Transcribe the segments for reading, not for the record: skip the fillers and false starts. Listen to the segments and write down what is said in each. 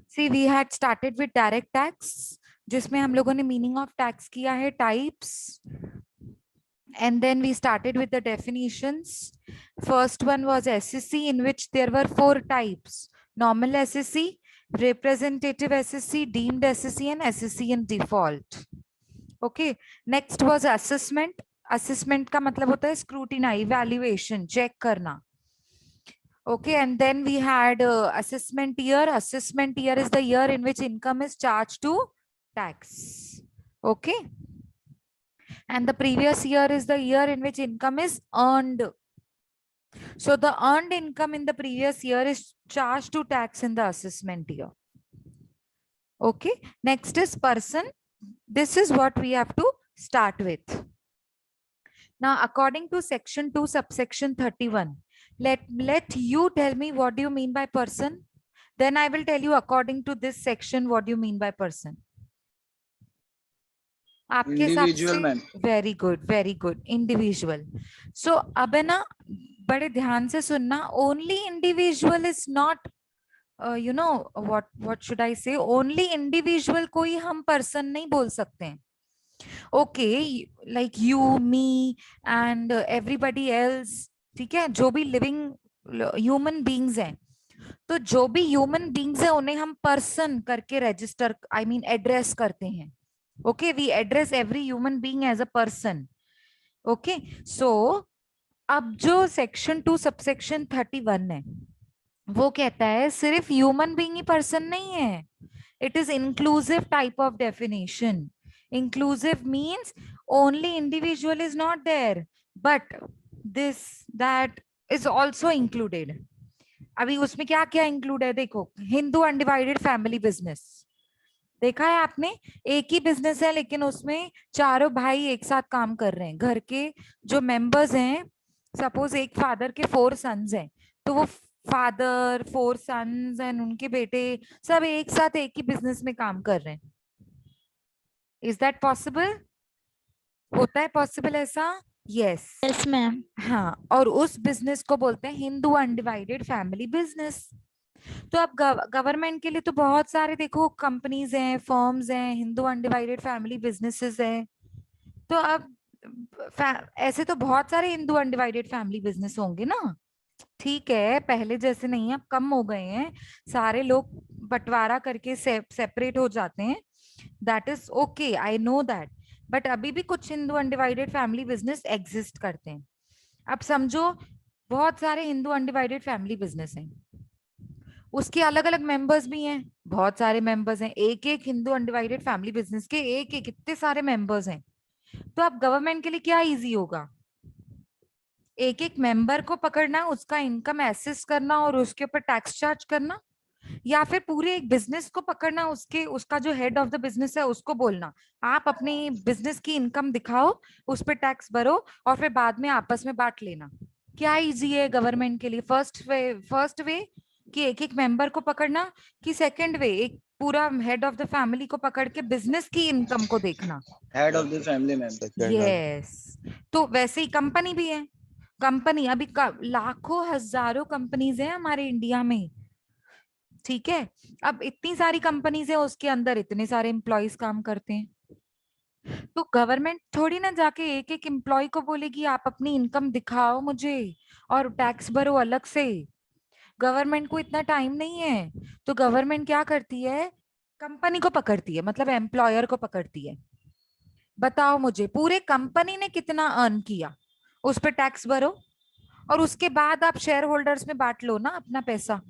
C we had started with direct tax, जिसमें हम लोगों ने मीनिंग ऑफ टैक्स किया है, types, and then we started with the definitions. First one was SSC, in which there were 4 types: normal SSC, representative SSC, deemed SSC, and SSC in default. Okay, next was assessment. Assessment का मतलब होता है scrutiny, evaluation, check करना. Okay, and then we had assessment year. Assessment year is the year in which income is charged to tax. Okay, and the previous year is the year in which income is earned. So the earned income in the previous year is charged to tax in the assessment year. Okay, next is person. This is what we have to start with. Now, according to section 2, subsection 31, let you tell me what do you mean by person. Then I will tell you according to this section what do you mean by person. आपके हिसाब से very good individual. सो अब है ना, बड़े ध्यान से सुनना. Only individual is not you know what should I से, ओनली इंडिविजुअल को ही हम पर्सन नहीं बोल सकते हैं. Okay, like you, me and everybody else. ठीक है, जो भी लिविंग ह्यूमन बींग्स हैं, तो जो भी ह्यूमन बींग्स है उन्हें हम पर्सन करके रजिस्टर, आई मीन एड्रेस करते हैं. Okay, we address every human being as a person. Okay, so अब जो सेक्शन 2 सबसेक्शन 31 है, वो कहता है सिर्फ ह्यूमन बीइंग ही पर्सन नहीं है. It is inclusive type of definition. Inclusive means only individual is not there, but this that is also included. अभी उसमें क्या क्या इंक्लूड है देखो. हिंदू अनडिवाइडेड फैमिली बिजनेस, देखा है आपने, एक ही बिजनेस है लेकिन उसमें चारों भाई एक साथ काम कर रहे हैं. घर के जो मेंबर्स हैं, सपोज एक फादर के 4 सन्स हैं, तो वो फादर, 4 सन्स एंड उनके बेटे सब एक साथ एक ही बिजनेस में काम कर रहे हैं. Is that possible? होता है पॉसिबल ऐसा? Yes ma'am. हाँ, और उस बिजनेस को बोलते हैं हिंदू अनडिवाइडेड फैमिली बिजनेस. तो अब गवर्नमेंट के लिए तो बहुत सारे देखो कंपनीज हैं, फर्म्स हैं, हिंदू अनडिवाइडेड फैमिली बिजनेसेस हैं. तो अब ऐसे तो बहुत सारे हिंदू अनडिवाइडेड फैमिली बिजनेस होंगे ना. ठीक है, पहले जैसे नहीं है, अब कम हो गए हैं. सारे लोग बंटवारा करके सेपरेट हो जाते हैं. That is okay, I know that. But अभी भी कुछ Hindu undivided family business exist करते हैं. अब समझो बहुत सारे हिंदू अनडिवाइडेड फैमिली बिजनेस हैं, उसके अलग अलग मेंबर्स भी हैं, बहुत सारे मेंबर्स हैं. एक एक हिंदू अनडिवाइडेड फैमिली बिजनेस के एक एक इतने सारे मेंबर्स हैं. तो अब गवर्नमेंट के लिए क्या इजी होगा? एक एक मेंबर को पकड़ना, उसका इनकम एसेस करना और उसके ऊपर टैक्स चार्ज करना, या फिर पूरे एक बिजनेस को पकड़ना, उसका जो हेड ऑफ द बिजनेस है उसको बोलना आप अपनी बिजनेस की इनकम दिखाओ, उस पर टैक्स भरो और फिर बाद में आपस में बांट लेना. क्या इजी है गवर्नमेंट के लिए? फर्स्ट वे कि एक एक मेंबर को पकड़ना, कि सेकंड वे एक पूरा हेड ऑफ द फैमिली को पकड़ के बिजनेस की इनकम को देखना? Head of the family member. Yes. तो वैसे ही कंपनी भी है. कंपनी अभी लाखों हजारों कंपनीज है हमारे इंडिया में. ठीक है, अब इतनी सारी कंपनीज है, उसके अंदर इतने सारे एम्प्लॉयज काम करते हैं. तो गवर्नमेंट थोड़ी ना जाके एक एक एम्प्लॉय को बोलेगी आप अपनी इनकम दिखाओ मुझे और टैक्स भरो अलग से. गवर्नमेंट को इतना टाइम नहीं है. तो गवर्नमेंट क्या करती है? कंपनी को पकड़ती है, मतलब एम्प्लॉयर को पकड़ती है. बताओ मुझे पूरे कंपनी ने कितना अर्न किया, उस पर टैक्स भरो और उसके बाद आप शेयर होल्डर्स में बांट लो ना अपना पैसा.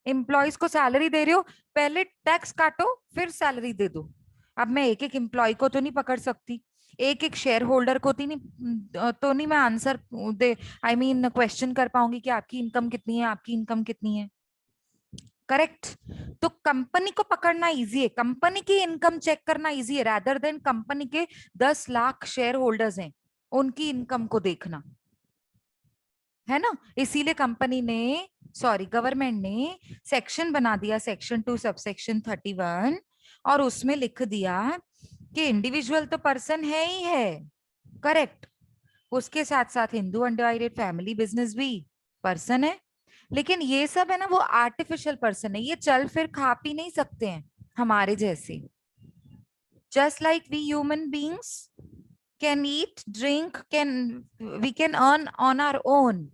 एम्प्लॉयज को सैलरी दे रहे हो, पहले टैक्स काटो फिर सैलरी दे दो. अब मैं एक एक एम्प्लॉय को तो नहीं पकड़ सकती, एक एक शेयर होल्डर को तो नहीं मैं answer they, I mean question कर पाऊंगी कि आपकी इनकम कितनी है, आपकी इनकम कितनी है. करेक्ट. तो कंपनी को पकड़ना इजी है, कंपनी की इनकम चेक करना इजी है, रादर देन कंपनी के 10 लाख शेयर होल्डर्स हैं उनकी इनकम को देखना, है ना. इसीलिए कंपनी ने, सॉरी गवर्नमेंट ने सेक्शन बना दिया, सेक्शन 2 सबसेक्शन 31, और उसमें लिख दिया कि इंडिविजुअल तो पर्सन है ही है. करेक्ट. उसके साथ साथ हिंदू अनडिवाइडेड फैमिली बिजनेस भी पर्सन है. लेकिन ये सब है ना वो आर्टिफिशियल पर्सन है, ये चल फिर खा पी नहीं सकते हैं हमारे जैसे। Just like we human beings can eat drink, can we can earn on our own,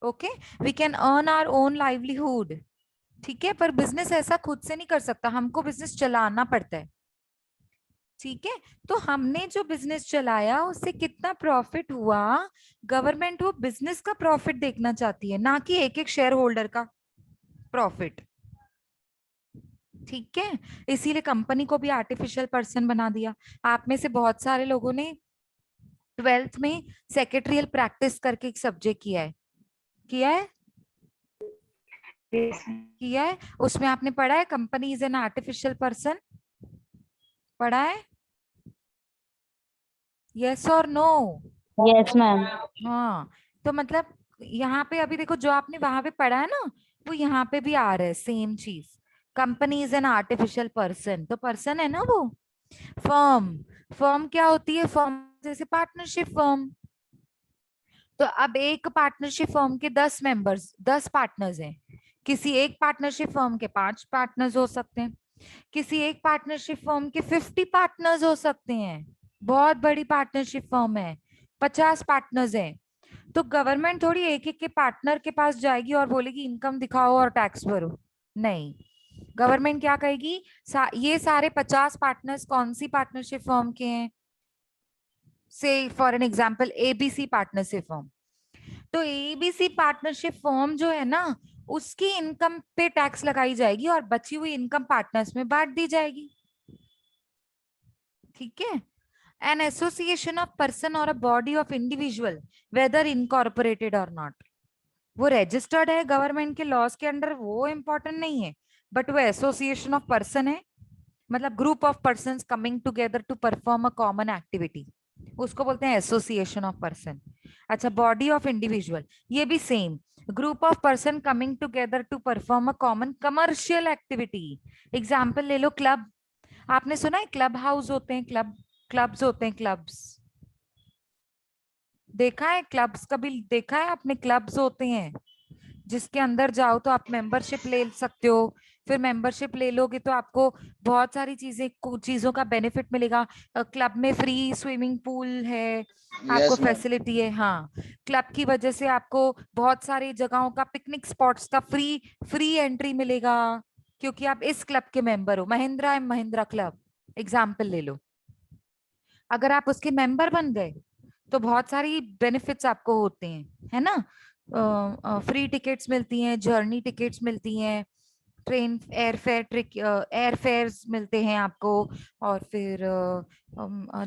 okay, we can earn our own livelihood, ठीक है, पर बिजनेस ऐसा खुद से नहीं कर सकता, हमको बिजनेस चलाना पड़ता है, ठीक है। तो हमने जो बिजनेस चलाया उससे कितना प्रॉफिट हुआ, गवर्नमेंट वो बिजनेस का प्रॉफिट देखना चाहती है, ना कि एक एक शेयर होल्डर का प्रॉफिट, ठीक है। इसीलिए कंपनी को भी आर्टिफिशियल पर्सन बना दिया। आप में से बहुत सारे लोगों ने 12th में सेक्रेटरियल प्रैक्टिस करके एक सब्जेक्ट किया है, किया है, किया है। उसमें आपने पढ़ा है company is an artificial person, पढ़ा है, यस और नो? Yes ma'am. हाँ, तो मतलब यहाँ पे अभी देखो जो आपने वहां पे पढ़ा है ना, वो यहाँ पे भी आ रहा है सेम चीज। Company is an artificial person, तो पर्सन है ना वो। फर्म, फर्म क्या होती है? फर्म जैसे पार्टनरशिप फर्म। तो अब एक पार्टनरशिप फर्म के 10 मेंबर्स, 10 पार्टनर्स हैं। किसी एक पार्टनरशिप फर्म के 5 पार्टनर्स हो सकते हैं, किसी एक पार्टनरशिप फर्म के 50 पार्टनर्स हो सकते हैं। बहुत बड़ी पार्टनरशिप फर्म है, 50 पार्टनर्स हैं। तो गवर्नमेंट थोड़ी एक एक के पार्टनर के पास जाएगी और बोलेगी इनकम दिखाओ और टैक्स भरो, नहीं। गवर्नमेंट क्या कहेगी, ये सारे 50 पार्टनर्स कौन सी पार्टनरशिप फर्म के हैं, से for an example ABC partnership firm. तो एबीसी पार्टनरशिप फर्म जो है ना, उसकी इनकम पे टैक्स लगाई जाएगी और बची हुई इनकम पार्टनर्स में बांट दी जाएगी, ठीक है। An association of person or a body of individual whether incorporated or नॉट, वो रजिस्टर्ड है गवर्नमेंट के लॉज के अंडर, वो इम्पोर्टेंट नहीं है, बट वो एसोसिएशन ऑफ पर्सन है, मतलब group of person coming together to perform a common activity, उसको बोलते हैं एसोसिएशन ऑफ पर्सन। अच्छा, बॉडी ऑफ इंडिविजुअल, ये भी same, group of person coming together to perform a common commercial activity. Example ले लो, क्लब, आपने सुना है क्लब हाउस होते हैं, क्लब, क्लब्स होते हैं, क्लब्स देखा है? क्लब्स कभी देखा है आपने? क्लब्स होते हैं जिसके अंदर जाओ तो आप मेंबरशिप ले सकते हो, फिर मेंबरशिप ले लोगे तो आपको बहुत सारी चीजों का बेनिफिट मिलेगा। क्लब में फ्री स्विमिंग पूल है, आपको Yes, ma'am. फैसिलिटी है, हाँ। क्लब की वजह से आपको बहुत सारी जगहों का, पिकनिक स्पॉट्स का फ्री फ्री एंट्री मिलेगा, क्योंकि आप इस क्लब के मेंबर हो। Mahindra and Mahindra club example ले लो, अगर आप उसके मेंबर बन गए तो बहुत सारी बेनिफिट्स आपको होते हैं, है ना। फ्री टिकट्स मिलती हैं, जर्नी टिकट्स मिलती हैं, ट्रेन एयर फेयर्स मिलते हैं आपको, और फिर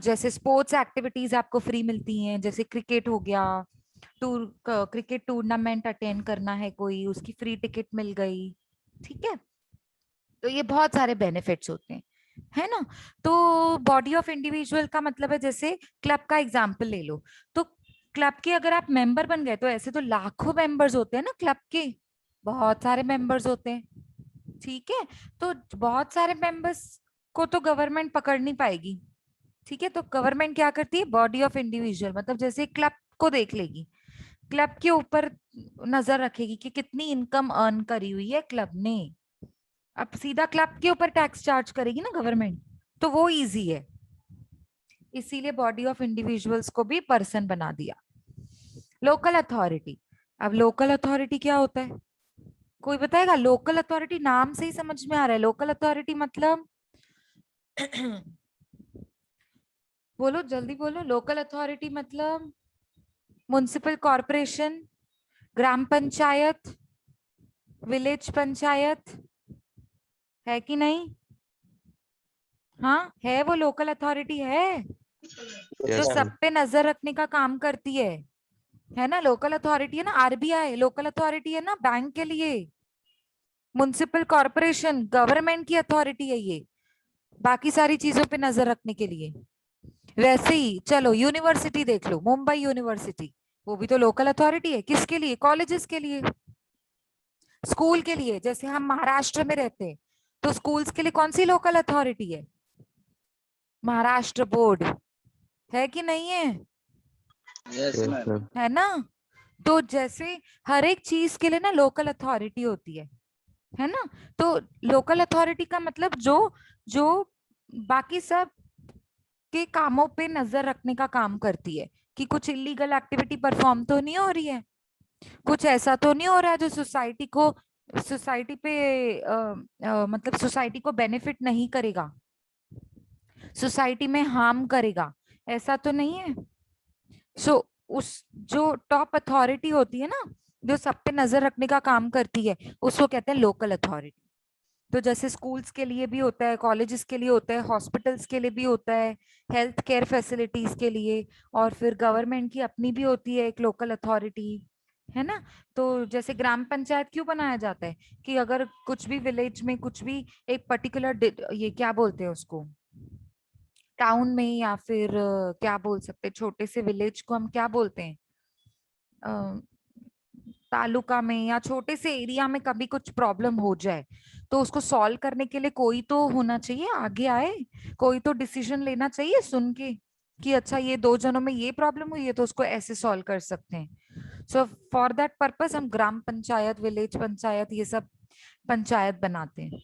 जैसे स्पोर्ट्स एक्टिविटीज आपको फ्री मिलती हैं, जैसे क्रिकेट हो गया, क्रिकेट टूर्नामेंट अटेंड करना है कोई, उसकी फ्री टिकट मिल गई, ठीक है। तो ये बहुत सारे बेनिफिट्स होते हैं, है ना। तो बॉडी ऑफ इंडिविजुअल का मतलब है, जैसे क्लब का एग्जांपल ले लो, तो क्लब के अगर आप मेंबर बन गए, तो ऐसे तो लाखों मेंबर्स होते हैं ना क्लब के, बहुत सारे मेंबर्स होते हैं, ठीक है। तो बहुत सारे मेंबर्स को तो गवर्नमेंट पकड़ नहीं पाएगी, ठीक है। तो गवर्नमेंट क्या करती है, बॉडी ऑफ इंडिविजुअल मतलब जैसे क्लब को देख लेगी, क्लब के ऊपर नजर रखेगी कि कितनी इनकम अर्न करी हुई है क्लब ने। अब सीधा क्लब के ऊपर टैक्स चार्ज करेगी ना गवर्नमेंट, तो वो इजी है, इसीलिए बॉडी ऑफ इंडिविजुअल्स को भी पर्सन बना दिया। लोकल अथॉरिटी, अब लोकल अथॉरिटी क्या होता है, कोई बताएगा? लोकल अथॉरिटी नाम से ही समझ में आ रहा है, लोकल अथॉरिटी मतलब बोलो जल्दी बोलो, लोकल अथॉरिटी मतलब म्युनिसिपल कॉरपोरेशन, ग्राम पंचायत, विलेज पंचायत, है कि नहीं? हाँ है, वो लोकल अथॉरिटी है, जो Yes, सब ma'am. पे नजर रखने का काम करती है ना। लोकल अथॉरिटी है ना, आरबीआई लोकल अथॉरिटी है ना बैंक के लिए। म्युनिसिपल कॉरपोरेशन गवर्नमेंट की अथॉरिटी है ये, बाकी सारी चीजों पे नजर रखने के लिए। वैसे ही चलो यूनिवर्सिटी देख लो, मुंबई यूनिवर्सिटी, वो भी तो लोकल अथॉरिटी है, किसके लिए? कॉलेजेस के लिए, स्कूल के लिए। जैसे हम महाराष्ट्र में रहते हैं, तो स्कूल्स के लिए कौन सी लोकल अथॉरिटी है? महाराष्ट्र बोर्ड, है कि नहीं है? Yes, Yes, ma'am. ma'am. है ना। तो जैसे हर एक चीज के लिए ना लोकल अथॉरिटी होती है ना। तो लोकल अथॉरिटी का मतलब जो जो बाकी सब के कामों पे नजर रखने का काम करती है कि कुछ इलीगल एक्टिविटी परफॉर्म तो नहीं हो रही है, कुछ ऐसा तो नहीं हो रहा है जो सोसाइटी पे मतलब सोसाइटी को बेनिफिट नहीं करेगा, सोसाइटी में हार्म करेगा, ऐसा तो नहीं है। सो उस जो टॉप अथॉरिटी होती है ना, जो सब पे नजर रखने का काम करती है, उसको कहते हैं लोकल अथॉरिटी। तो जैसे स्कूल्स के लिए भी होता है, कॉलेजेस के लिए होता है, हॉस्पिटल्स के लिए भी होता है, हेल्थ केयर फैसिलिटीज के लिए, और फिर गवर्नमेंट की अपनी भी होती है एक लोकल अथॉरिटी, है ना। तो जैसे ग्राम पंचायत क्यों बनाया जाता है कि अगर कुछ भी विलेज में कुछ भी एक पर्टिकुलर ये क्या बोलते हैं उसको, टाउन में या फिर क्या बोल सकते हैं, छोटे से विलेज को हम क्या बोलते हैं, तालुका में या छोटे से एरिया में कभी कुछ प्रॉब्लम हो जाए, तो उसको सॉल्व करने के लिए कोई तो होना चाहिए आगे आए, कोई तो डिसीजन लेना चाहिए सुन के कि अच्छा ये दो जनों में ये प्रॉब्लम हुई है तो उसको ऐसे सॉल्व कर सकते हैं। सो फॉर दैट पर्पस हम ग्राम पंचायत, विलेज पंचायत, ये सब पंचायत बनाते हैं।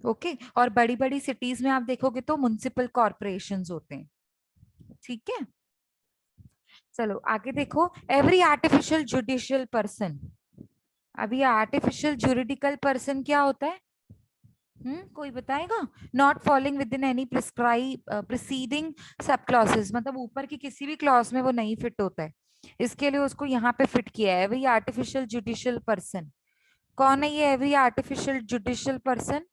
ओके। और बड़ी बड़ी सिटीज में आप देखोगे तो म्युनिसिपल कॉर्पोरेशंस होते हैं। ठीक है, चलो आगे देखो। एवरी आर्टिफिशियल जुडिशियल पर्सन, अभी आर्टिफिशियल जुरिडिकल पर्सन क्या होता है? कोई बताएगा? Not falling with in any prescribe preceding सब क्लॉसेस, मतलब ऊपर की किसी भी क्लॉज में वो नहीं फिट होता है, इसके लिए उसको यहाँ पे फिट किया है। एवरी आर्टिफिशियल जुडिशियल पर्सन, कौन है ये एवरी आर्टिफिशियल जुडिशियल पर्सन?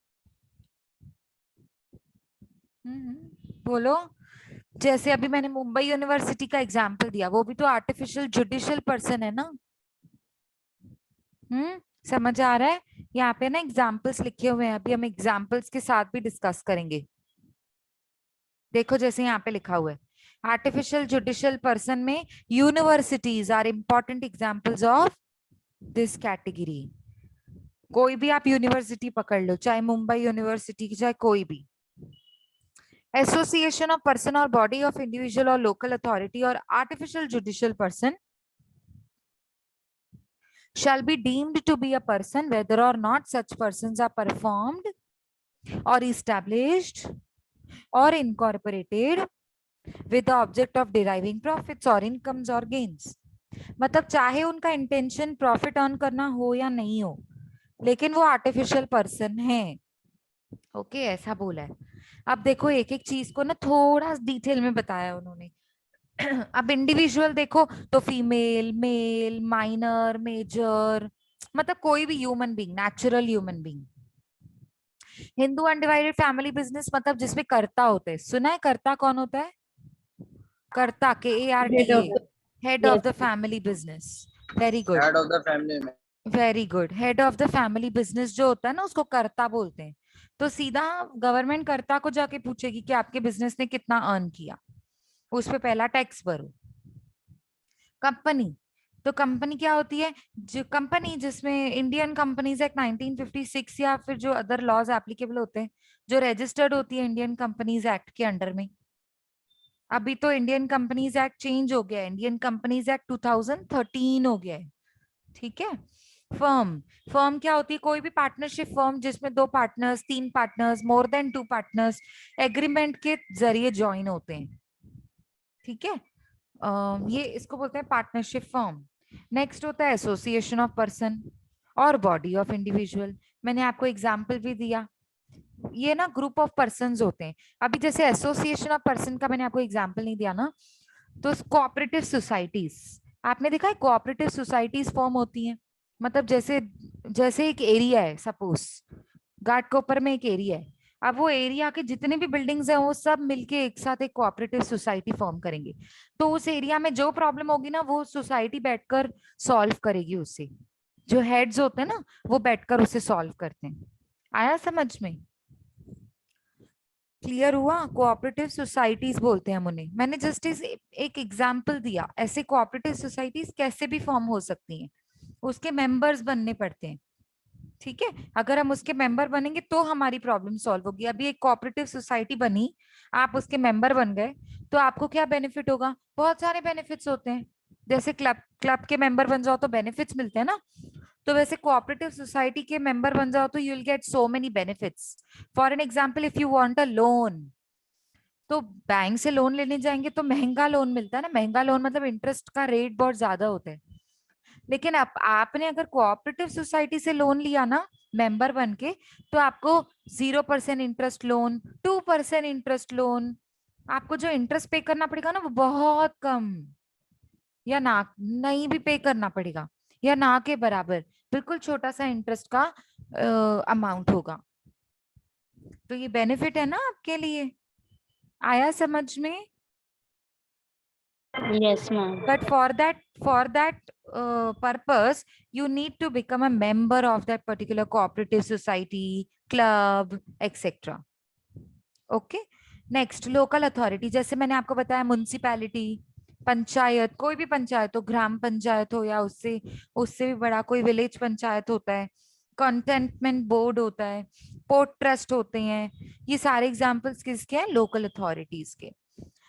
बोलो। जैसे अभी मैंने मुंबई यूनिवर्सिटी का एग्जाम्पल दिया, वो भी तो आर्टिफिशियल जुडिशियल पर्सन है ना। समझ आ रहा है? यहाँ पे ना एग्जाम्पल्स लिखे हुए हैं, अभी हम एग्जाम्पल्स के साथ भी डिस्कस करेंगे। देखो जैसे यहाँ पे लिखा हुआ है, आर्टिफिशियल जुडिशियल पर्सन में universities are important examples of this category. कोई भी आप यूनिवर्सिटी पकड़ लो, चाहे मुंबई यूनिवर्सिटी की, चाहे कोई भी। एसोसिएशन ऑफ पर्सन और बॉडी ऑफ इंडिविजुअल और लोकल अथॉरिटी और artificial judicial person shall be deemed to be a person whether or not such persons are performed or established or incorporated with the object of deriving profits or incomes or gains। मतलब चाहे उनका intention profit earn करना हो या नहीं हो, लेकिन वो आर्टिफिशियल पर्सन है। ओके, ऐसा बोला है। अब देखो एक एक चीज को ना थोड़ा डिटेल में बताया उन्होंने। अब इंडिविजुअल देखो तो फीमेल, मेल, माइनर, मेजर, मतलब कोई भी human being, natural human being. Hindu undivided family business मतलब जिसमें कर्ता होते हैं, सुना है कर्ता कौन होता है? कर्ता, Head KARTA, of the, head of yes, the family business. Very good, Head of the family. Very good. Head of the family business जो होता है ना, उसको कर्ता बोलते हैं। तो सीधा गवर्नमेंट कर्ता को जाके पूछेगी कि आपके बिजनेस ने कितना अर्न किया, उस पे पहला टैक्स भरो। कंपनी, तो कंपनी क्या होती है? जो कंपनी जिसमें इंडियन कंपनीज एक्ट 1956 या फिर जो अदर लॉज एप्लीकेबल होते हैं, जो रजिस्टर्ड होती है इंडियन कंपनीज एक्ट के अंडर में। अभी तो इंडियन कंपनीज एक्ट चेंज हो गया है, इंडियन कंपनीज एक्ट 2013 हो गया है। ठीक है। फर्म, फर्म क्या होती है? कोई भी पार्टनरशिप फर्म जिसमें दो पार्टनर्स, तीन partners, more than two partners agreement के जरिए ज्वाइन होते हैं। ठीक है, ये इसको बोलते हैं पार्टनरशिप फर्म। नेक्स्ट होता है एसोसिएशन ऑफ पर्सन और बॉडी ऑफ इंडिविजुअल। मैंने आपको एग्जांपल भी दिया, ये ना ग्रुप ऑफ पर्संस होते हैं। अभी जैसे एसोसिएशन ऑफ पर्सन का मैंने आपको एग्जांपल नहीं दिया ना, तो कोऑपरेटिव सोसाइटीज, आपने देखा है कोऑपरेटिव सोसाइटीज फॉर्म होती हैं। मतलब जैसे जैसे एक एरिया है, सपोज घाटकोपर में एक एरिया है, अब वो एरिया के जितने भी बिल्डिंग्स हैं वो सब मिलके एक साथ एक कोऑपरेटिव सोसाइटी फॉर्म करेंगे। तो उस एरिया में जो प्रॉब्लम होगी ना, वो सोसाइटी बैठकर सॉल्व करेगी उससे। जो हेड्स होते हैं ना, वो बैठकर उसे सॉल्व करते हैं। आया समझ में? क्लियर हुआ? कोऑपरेटिव सोसाइटीज बोलते हैं हम उन्हें। मैंने जस्ट इस एक एग्जांपल दिया, ऐसे कोऑपरेटिव सोसाइटीज कैसे भी फॉर्म हो सकती हैं, उसके मेंबर्स बनने पड़ते हैं। ठीक है, अगर हम उसके मेंबर बनेंगे तो हमारी प्रॉब्लम सॉल्व होगी। अभी एक कोऑपरेटिव सोसाइटी बनी, आप उसके मेंबर बन गए, तो आपको क्या बेनिफिट होगा? बहुत सारे बेनिफिट्स होते हैं। जैसे क्लब के मेंबर बन जाओ तो बेनिफिट्स मिलते हैं ना, तो वैसे कोऑपरेटिव सोसाइटी के मेंबर बन जाओ तो you will get so many benefits. For an example, if you want a loan, तो बैंक से लोन लेने जाएंगे तो महंगा लोन मिलता है ना, महंगा लोन मतलब इंटरेस्ट का रेट बहुत ज्यादा होता है। लेकिन आपने अगर कोऑपरेटिव सोसाइटी से लोन लिया ना मेंबर बन के, तो आपको 0% इंटरेस्ट लोन, 2% इंटरेस्ट लोन, आपको जो इंटरेस्ट पे करना पड़ेगा ना वो बहुत कम, या ना नहीं भी पे करना पड़ेगा, या ना के बराबर, बिल्कुल छोटा सा इंटरेस्ट का अमाउंट होगा। तो ये बेनिफिट है ना आपके लिए, आया समझ में? Yes, ma'am. But for that purpose, you need to become a member of that particular cooperative society, club, etc. Okay. Next, local authority, जैसे मैंने आपको बताया म्युनिसिपैलिटी, पंचायत, कोई भी पंचायत हो, ग्राम पंचायत हो या उससे उससे भी बड़ा कोई विलेज पंचायत होता है, कंटेनमेंट बोर्ड होता है, पोर्ट ट्रस्ट होते हैं, ये सारे एग्जांपल्स किसके हैं? लोकल अथॉरिटीज के।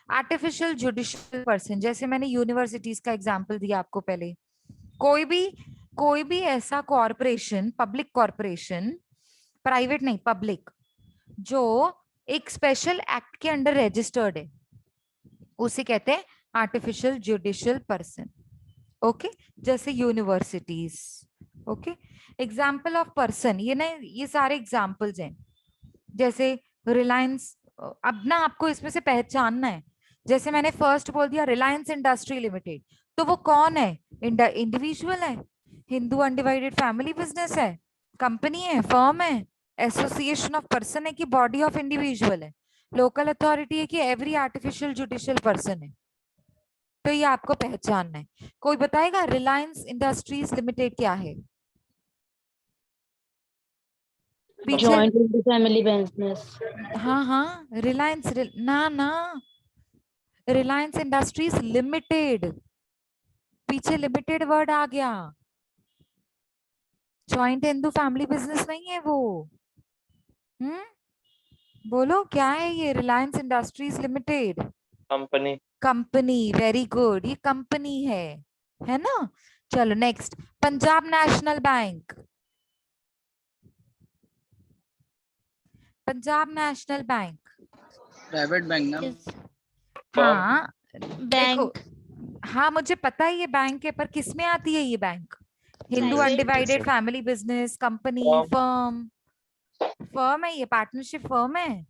आर्टिफिशियल जुडिशियल पर्सन, जैसे मैंने यूनिवर्सिटीज का एग्जांपल दिया आपको पहले, कोई भी ऐसा कॉरपोरेशन, पब्लिक कॉरपोरेशन, प्राइवेट नहीं पब्लिक, जो एक स्पेशल एक्ट के अंडर रजिस्टर्ड है, उसे कहते हैं आर्टिफिशियल जुडिशियल पर्सन। ओके, जैसे universities. Okay, example of person, ये ना ये सारे एग्जाम्पल्स हैं। जैसे रिलायंस, अब ना आपको इसमें से पहचानना है, जैसे मैंने फर्स्ट बोल दिया रिलायंस इंडस्ट्री लिमिटेड, तो वो कौन है? इंडिविजुअल है, हिंदू अनडिवाइडेड फैमिली बिजनेस है, कंपनी है, फर्म है, एसोसिएशन ऑफ पर्सन है कि बॉडी ऑफ इंडिविजुअल है, लोकल अथॉरिटी है कि एवरी आर्टिफिशियल जुडिशियल पर्सन है। तो ये आपको पहचानना है। कोई बताएगा रिलायंस इंडस्ट्रीज लिमिटेड क्या है? पीछे Joint into family business. हाँ हाँ, रिलायंस ना रिलायंस इंडस्ट्रीज लिमिटेड, पीछे लिमिटेड वर्ड आ गया, जॉइंट हिंदू फैमिली बिजनेस नहीं है वो। बोलो क्या है ये Reliance industries limited? Company. Company, very good, ये कंपनी है ना। चलो next, Punjab national bank, Punjab national bank private bank ना। हाँ देखो, Bank. हाँ मुझे पता है ये बैंक है, पर किस में आती है ये bank? Hindu Private. Undivided family business, company, firm, firm है ये, पार्टनरशिप फर्म है,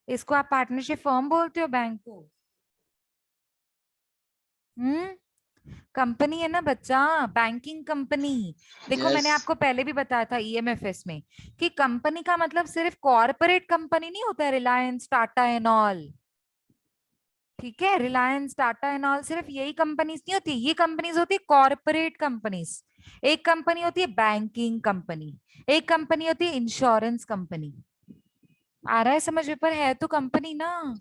इसको आप पार्टनरशिप फर्म बोलते हो बैंक को? कंपनी है ना बच्चा, बैंकिंग कंपनी। देखो मैंने Yes. आपको पहले भी बताया था ईएमएफएस में कि कंपनी का मतलब सिर्फ कॉर्पोरेट कंपनी नहीं होता है, रिलायंस, टाटा एंड ऑल। ठीक है, रिलायंस, टाटा एंड ऑल सिर्फ यही कंपनीज नहीं होती, ये कंपनीज होती है कॉर्पोरेट कंपनीज। एक कंपनी होती है बैंकिंग कंपनी, एक कंपनी होती है इंश्योरेंस कंपनी। आ रहा है समझ में? पर है तो कंपनी ना।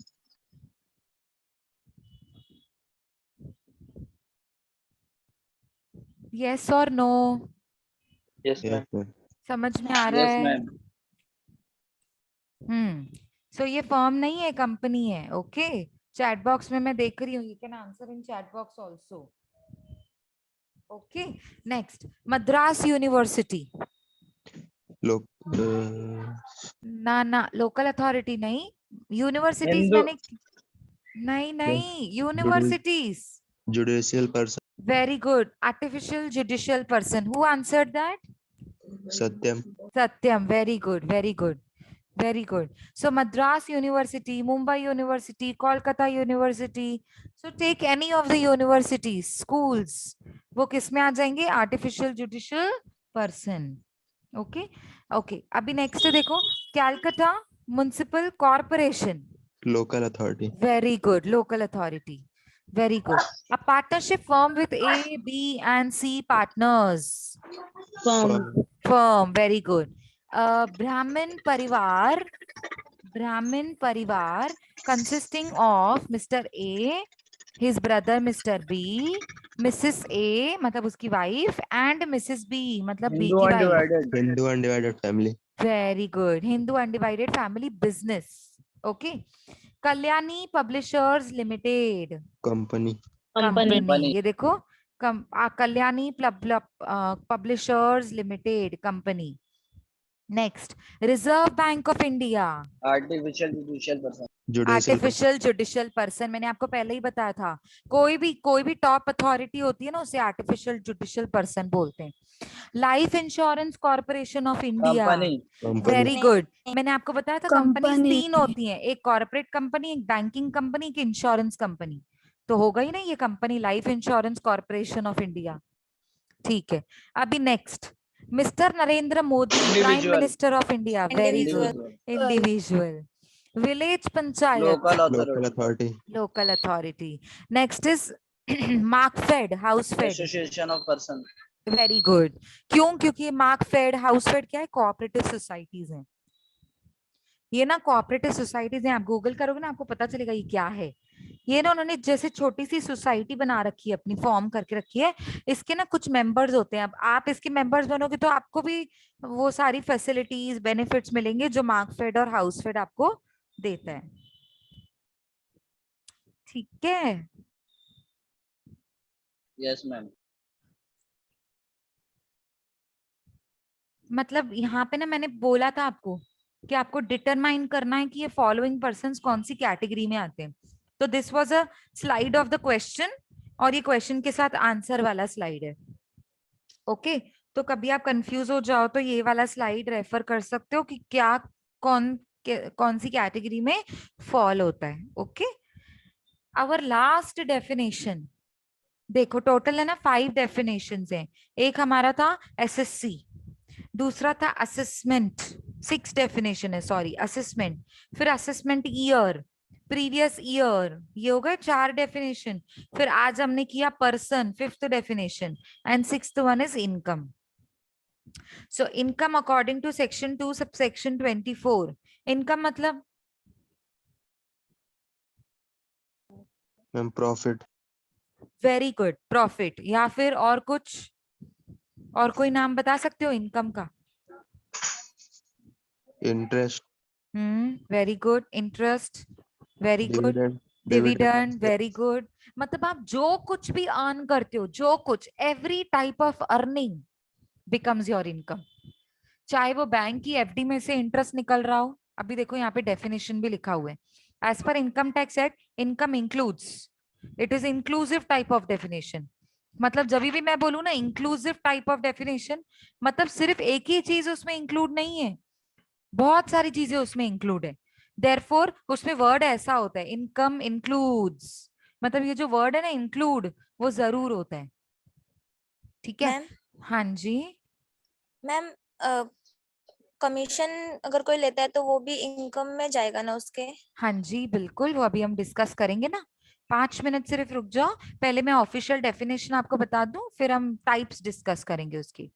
यस और नो? Yes, ma'am. समझ में आ रहा Yes, है? ma'am. सो ये फर्म नहीं है, कंपनी है। ओके, चैट बॉक्स में मैं देख रही हूँ, you can answer in chat box also. Okay, next, Madras university. लोक ना लोकल अथॉरिटी नहीं, यूनिवर्सिटीज हिंदू। मैंने, नहीं universities. Judicial person very good, artificial judicial person, who answered that? Satyam Satyam, very good, very good, very good. So Madras University, Mumbai University, Kolkata University. So take any of the universities, schools. वो किस में आ जाएंगे? Artificial judicial person. Okay, okay. अभी next देखो, Calcutta Municipal Corporation. Local authority Very good, local authority. Very good. A partnership firm with A, B, and C partners. Firm, very good. Brahmin Parivar consisting of Mr. A, his brother Mr. B, Mrs. A मतलब उसकी wife, and Mrs. B मतलब B Hindu की wife. Undivided. Hindu undivided family Very good. Hindu Undivided Family Business. Okay. Kalyani Publishers Limited. Company Company. Company, ये देखो Kalyani publishers limited company. Next, reserve bank of India, artificial judicial person. Artificial judicial person, मैंने आपको पहले ही बताया था। कोई भी top authority होती है ना, उसे आर्टिफिशियल जुडिशियल पर्सन बोलते हैं। Life insurance corporation of India, company. Very good. मैंने आपको बताया था कंपनीज Company. 3 होती हैं, एक कॉर्पोरेट कंपनी, एक बैंकिंग कंपनी, एक इंश्योरेंस कंपनी। तो होगा ही ना ये company life insurance corporation of India. ठीक है, अभी next, mister Narendra Modi, prime Individual. Minister of India, very good. Individual. Individual. Village panchayat, Local Local authority. authority. Local authority. Next is Markfed, Housefed, Association of person. Very good. क्यों? क्योंकि मार्कफेड, हाउसफेड क्या है? Cooperative societies हैं। ये ना कोऑपरेटिव सोसाइटीज हैं, आप गूगल करोगे ना आपको पता चलेगा ये क्या है। ये ना उन्होंने जैसे छोटी सी सोसाइटी बना रखी है, अपनी फॉर्म करके रखी है। इसके ना कुछ मेंबर्स होते हैं, अब आप इसके मेंबर्स बनोगे तो आपको भी वो सारी फैसिलिटीज बेनिफिट्स मिलेंगे जो मार्कफेड और हाउसफेड आपको देता है। ठीक है, Yes, ma'am. मतलब यहाँ पे ना मैंने बोला था आपको कि आपको डिटरमाइन करना है कि ये फॉलोइंग पर्संस कौन सी कैटेगरी में आते हैं। तो this was a slide of the question, और ये क्वेश्चन के साथ आंसर वाला स्लाइड है। ओके, तो कभी आप कंफ्यूज हो जाओ तो ये वाला स्लाइड रेफर कर सकते हो कि क्या कौन सी कैटेगरी में फॉल होता है। ओके, आवर लास्ट डेफिनेशन देखो, टोटल है ना 5 डेफिनेशंस हैं। एक हमारा था एसएससी, दूसरा था असेसमेंट, 6 डेफिनेशन है, सॉरी असेसमेंट, फिर असेसमेंट ईयर, प्रीवियस ईयर, ये हो गए 4 डेफिनेशन। फिर आज हमने किया person, 5th definition, and 6th one is income. So income according to section 2 subsection 24, income मतलब Ma'am, profit. Very good, profit, या फिर और कुछ, और कोई नाम बता सकते हो इनकम का? Interest. Very good, interest, very good, Dividend. Dividend, very good. मतलब आप जो कुछ भी अर्न करते हो, जो कुछ, every type of earning becomes your income. चाहे वो बैंक की एफडी में से इंटरेस्ट निकल रहा हो, अभी देखो यहाँ पे डेफिनेशन भी लिखा हुआ है, as per income tax act income includes, it is inclusive type of definition. मतलब जब भी मैं बोलूँ ना इंक्लूसिव टाइप ऑफ डेफिनेशन, मतलब सिर्फ एक ही चीज उसमें इंक्लूड नहीं है, बहुत सारी चीजें उसमें इंक्लूड है। देयरफॉर उसमें वर्ड ऐसा होता है, इनकम इंक्लूड्स, मतलब ये जो वर्ड है ना इंक्लूड, वो जरूर होता है। ठीक है, हाँ जी मैम, कमीशन अगर कोई लेता है तो वो भी इनकम में जाएगा ना उसके? हाँ जी बिल्कुल, वो अभी हम डिस्कस करेंगे ना। 5 मिनट सिर्फ रुक जाओ, पहले मैं ऑफिशियल डेफिनेशन आपको बता दूं, फिर हम टाइप्स डिस्कस करेंगे उसकी।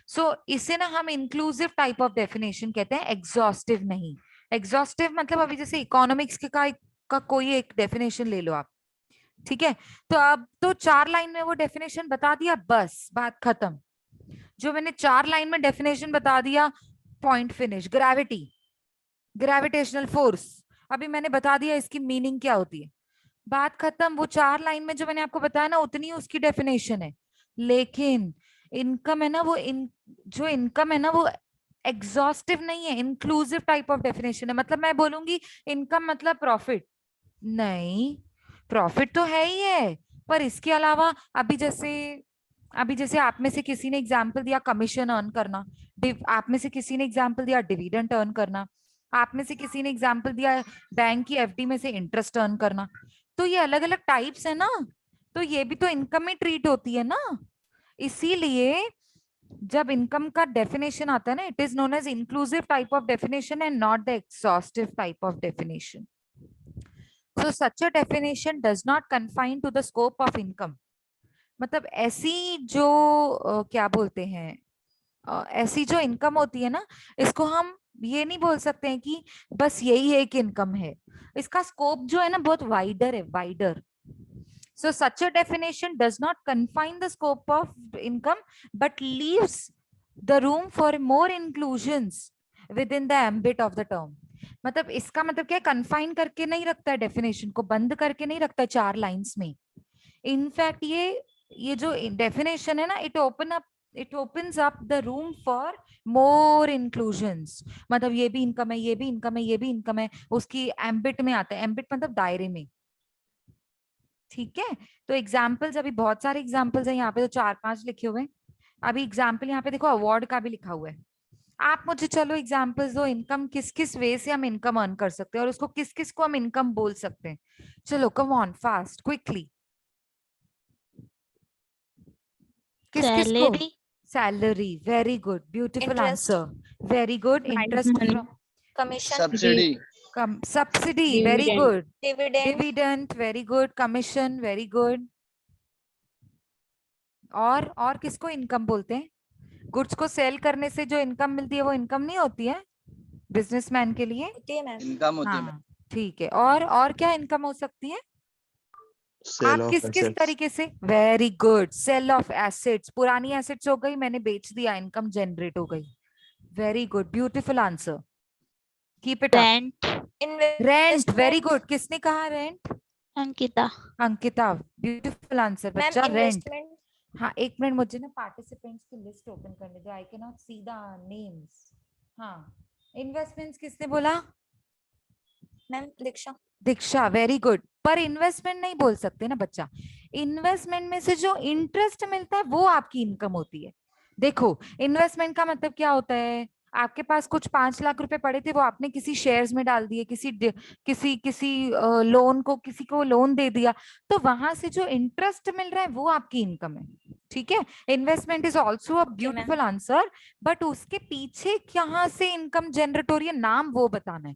सो इसे ना हम इंक्लूसिव टाइप ऑफ डेफिनेशन कहते हैं, एग्जॉस्टिव नहीं। एग्जॉस्टिव मतलब अभी जैसे इकोनॉमिक्स के का कोई एक डेफिनेशन ले लो आप, ठीक है, तो अब तो 4 लाइन में वो डेफिनेशन बता दिया, बस बात खत्म। जो मैंने 4 लाइन में डेफिनेशन बता दिया, point finish. Gravity, gravitational force, अभी मैंने बता दिया इसकी मीनिंग क्या होती है, बात खत्म। वो 4 लाइन में जो मैंने आपको बताया ना, उतनी उसकी डेफिनेशन है। लेकिन इनकम है ना, जो इनकम है ना, वो एग्जॉस्टिव नहीं है, इंक्लूसिव टाइप ऑफ डेफिनेशन है। मतलब मैं बोलूंगी इनकम मतलब प्रॉफिट, नहीं, प्रॉफिट तो है ही है, पर इसके अलावा अभी जैसे आप में से किसी ने एग्जाम्पल दिया कमीशन अर्न करना, आप में से किसी ने एग्जाम्पल दिया डिविडेंड अर्न करना, आप में से किसी ने एग्जाम्पल दिया बैंक की एफडी में से इंटरेस्ट अर्न करना। तो ये अलग अलग टाइप्स है ना, तो ये भी तो इनकम में ट्रीट होती है ना। इसीलिए जब इनकम का डेफिनेशन आता है ना, it is known as inclusive type of definition and not the exhaustive type of definition. So such a definition does not confine to the scope of income. मतलब ऐसी जो क्या बोलते हैं, ऐसी जो इनकम होती है ना, इसको हम ये नहीं बोल सकते हैं कि बस यही एक इनकम है। इसका स्कोप जो है ना बहुत वाइडर है, wider. So such a definition does not confine the scope of income, but leaves the room for more inclusions within the ambit of the term. मतलब इसका मतलब क्या, कंफाइन करके नहीं रखता है डेफिनेशन को, बंद करके नहीं रखता 4 लाइंस में। इनफैक्ट ये जो डेफिनेशन है ना, it opens up the room for more inclusions. मतलब ये भी इनकम है, ये भी इनकम है, ये भी इनकम है, उसकी एम्बिट में आता है। एम्बिट मतलब दायरे में, ठीक है। तो एग्जाम्पल्स, अभी बहुत सारे एग्जाम्पल्स हैं यहाँ पे, तो 4-5 लिखे हुए हैं। अभी एग्जाम्पल यहाँ पे देखो, अवार्ड का भी लिखा हुआ है। आप मुझे चलो एग्जाम्पल्स दो, इनकम किस किस वे से हम इनकम अर्न कर सकते हैं और उसको किस किस को हम इनकम बोल सकते हैं। चलो कम ऑन, फास्ट, क्विकली। किस किस को? Salary. Salary, very good, beautiful Interest. Answer, very good. Prize interest money. From, Commission. Subsidy. Subsidy, very Dividend. Good. Dividend. Dividend, very good. Commission, very good. और किसको income बोलते हैं? Goods को cell करने से जो इनकम मिलती है वो इनकम नहीं होती है बिजनेसमैन के लिए? होती है मैम। इनकम होती है हाँ, ठीक है। और क्या इनकम हो सकती है? सेल आप ऑफ किस किस एसेट्स, तरीके से? Very good, sale of assets. पुरानी एसेट्स हो गई, मैंने बेच दिया, इनकम जनरेट हो गई। Very good, beautiful answer, keep it up. Rent. Rent, very Investment. Good. किसने कहा rent? Ankita. Ankita, beautiful answer ma'am बच्चा, रेंट। इन्वेस्टमेंट। हाँ, एक मिनट, मुझे ना पार्टिसिपेंट्स की लिस्ट ओपन करने दो, I can not see the names. हाँ, इन्वेस्टमेंट्स किसने बोला? मैम दीक्षा। दीक्षा, वेरी गुड। पर इन्वेस्टमेंट नहीं बोल सकते ना बच्चा, इन्वेस्टमेंट में से जो इंटरेस्ट मिलता है वो आपकी इनकम होती है। देखो, इन्वेस्टमेंट का मतलब क्या होता है? आपके पास कुछ 5 लाख रुपए पड़े थे, वो आपने किसी शेयर्स में डाल दिए, किसी किसी लोन को, किसी को लोन दे दिया, तो वहां से जो इंटरेस्ट मिल रहा है वो आपकी इनकम है, ठीक है। Investment is also a beautiful answer, but उसके पीछे कहाँ से इनकम जनरेट हो रही है, नाम वो बताना है।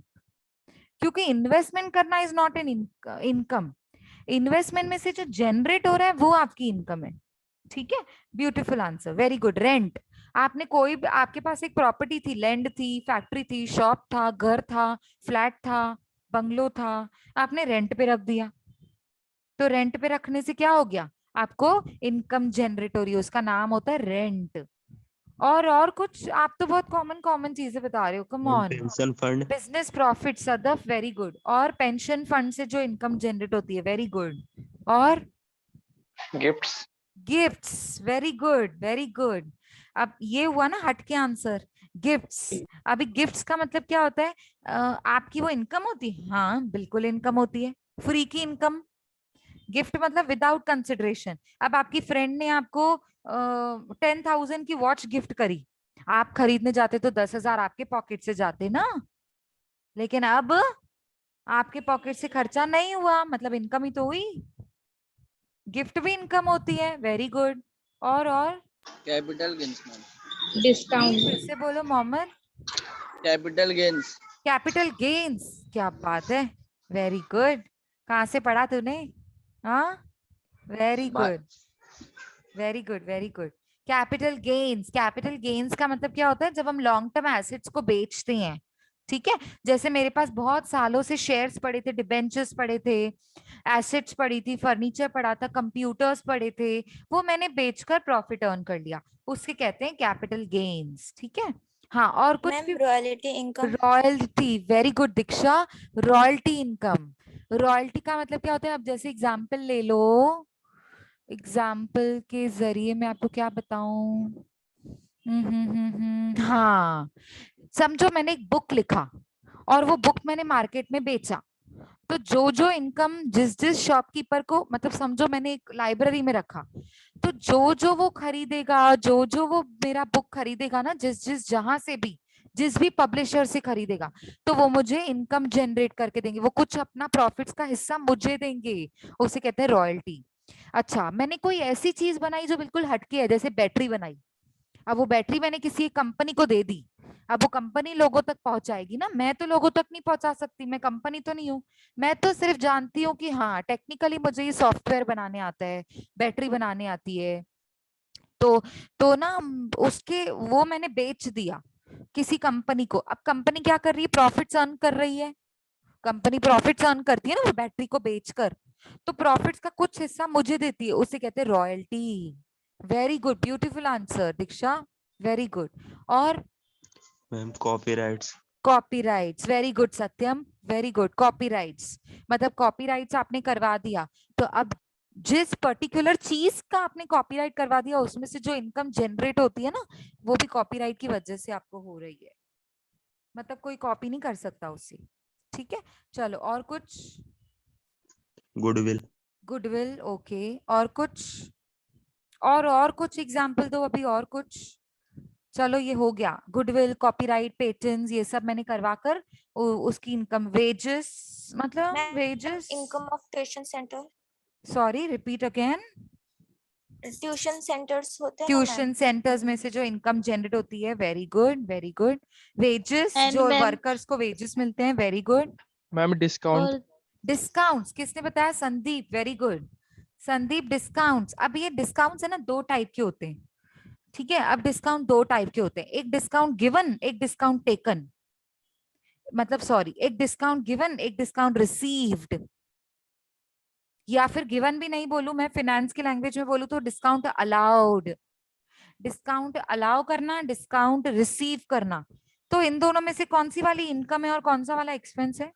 क्योंकि इन्वेस्टमेंट करना is not an income, investment में से जो जनरेट हो रहा है वो आपकी इनकम है, ठीक है। Beautiful answer, very good. Rent, आपने कोई आपके पास एक प्रॉपर्टी थी, लैंड थी, फैक्ट्री थी, शॉप था, घर था, फ्लैट था, बंगलो था, आपने रेंट पे रख दिया, तो रेंट पे रखने से क्या हो गया? आपको इनकम जनरेट हो रही है, उसका नाम होता है रेंट। और कुछ? आप तो बहुत कॉमन कॉमन चीजें बता रहे हो, come on. Pension fund, business profit, Sadaf, very good. और पेंशन फंड से जो इनकम जनरेट होती है, वेरी गुड। और gifts. Gifts, very good, very good. अब ये हुआ ना हटके आंसर, गिफ्ट्स। अभी गिफ्ट्स का मतलब क्या होता है? आपकी वो इनकम होती है? हाँ, बिल्कुल इनकम होती है, फ्री की इनकम। गिफ्ट मतलब विदाउट कंसिडरेशन। अब आपकी फ्रेंड ने आपको 10,000 की वॉच गिफ्ट करी, आप खरीदने जाते तो 10,000 आपके पॉकेट से जाते ना, लेकिन अब आपके पॉकेट से खर्चा नहीं हुआ, मतलब इनकम ही तो हुई। गिफ्ट भी इनकम होती है, वेरी गुड। और कैपिटल गेन्स मैम। नहीं, Discount. फिर से बोलो Mohammad. Capital gains. Capital gains, क्या बात है, वेरी गुड। कहाँ से पढ़ा तूने? हाँ, very good, very good, very good. Capital gains, capital gains का मतलब क्या होता है? जब हम लॉन्ग टर्म एसेट्स को बेचते हैं, ठीक है। जैसे मेरे पास बहुत सालों से शेयर्स पड़े थे, डिबेंचर्स पड़े थे, एसेट्स पड़ी थी, फर्नीचर पड़ा था, कंप्यूटर्स पड़े थे, वो मैंने बेचकर प्रॉफिट अर्न कर लिया, उसके कहते हैं कैपिटल गेन्स, ठीक है। हाँ, और कुछ मैम भी? Royalty income. Royalty, very good Diksha, royalty income. Royalty का मतलब क्या होता है? अब जैसे एग्जाम्पल ले लो, एग्जाम्पल के जरिए मैं आपको क्या बताऊं। हाँ, समझो मैंने एक बुक लिखा और वो बुक मैंने मार्केट में बेचा, तो जो जो इनकम जिस जिस शॉपकीपर को, मतलब समझो मैंने एक लाइब्रेरी में रखा, तो जो जो वो खरीदेगा, जो जो वो मेरा बुक खरीदेगा ना, जिस जिस जहां से भी, जिस भी पब्लिशर से खरीदेगा, तो वो मुझे इनकम जनरेट करके देंगे, वो कुछ अपना प्रॉफिट्स का हिस्सा मुझे देंगे, उसे कहते हैं रॉयल्टी। अच्छा, मैंने कोई ऐसी चीज बनाई जो बिल्कुल हटके है, जैसे बैटरी बनाई, अब वो बैटरी मैंने किसी कंपनी को दे दी, अब वो कंपनी लोगों तक पहुंचाएगी ना, मैं तो लोगों तक नहीं पहुंचा सकती, मैं कंपनी तो नहीं हूँ। मैं तो सिर्फ जानती हूँ कि हाँ, टेक्निकली मुझे ये सॉफ्टवेयर बनाने आता है, बैटरी बनाने आती है, तो तो ना उसके वो मैंने बेच दिया किसी कंपनी को। अब कंपनी क्या कर रही है? प्रॉफिट्स अर्न कर रही है, कंपनी प्रॉफिट्स अर्न करती है ना वो बैटरी को बेचकर, तो प्रॉफिट्स का कुछ हिस्सा मुझे देती है, उसे कहते हैं royalty. Very good, beautiful answer Diksha, very good. और ma'am copyrights, copyrights, very good Satyam, very good. Copyrights मतलब कॉपीराइट्स आपने करवा दिया, तो अब जिस पर्टिकुलर चीज का आपने कॉपीराइट करवा दिया उसमें से जो इनकम जनरेट होती है ना, वो भी कॉपीराइट की वजह से आपको हो रही है, मतलब कोई कॉपी नहीं कर सकता उससे। ठीक है, चलो और कुछ। गुडविल। गुडविल, ओके, और कुछ, और कुछ एग्जाम्पल दो अभी, और कुछ। चलो ये हो गया, गुडविल, कॉपीराइट, पेटेंट्स, ये सब मैंने करवा कर उसकी इनकम। वेजेस, मतलब ma'am wages, income of tuition centre, sorry repeat again. Tuition centres होते हैं ना मैम। ट्यूशन सेंटर्स में से जो इनकम जनरेट होती है, very good very good. Wages, And जो मैम वर्कर्स को वेजेस मिलते हैं, वेरी गुड। Ma'am discount. और डिस्काउंट्स किसने बताया? Sandeep, very good Sandeep. Discounts, अब ये डिस्काउंट्स है ना, दो टाइप के होते हैं। ठीक है, अब डिस्काउंट दो टाइप के होते हैं, एक डिस्काउंट गिवन, एक डिस्काउंट टेकन, मतलब सॉरी, एक डिस्काउंट गिवन, एक डिस्काउंट रिसीव्ड। या फिर गिवन भी नहीं बोलूं मैं, फाइनेंस की लैंग्वेज में बोलूं तो डिस्काउंट अलाउड। डिस्काउंट अलाउ करना, डिस्काउंट रिसीव करना। तो इन दोनों में से कौन सी वाली इनकम है और कौन सा वाला एक्सपेंस है?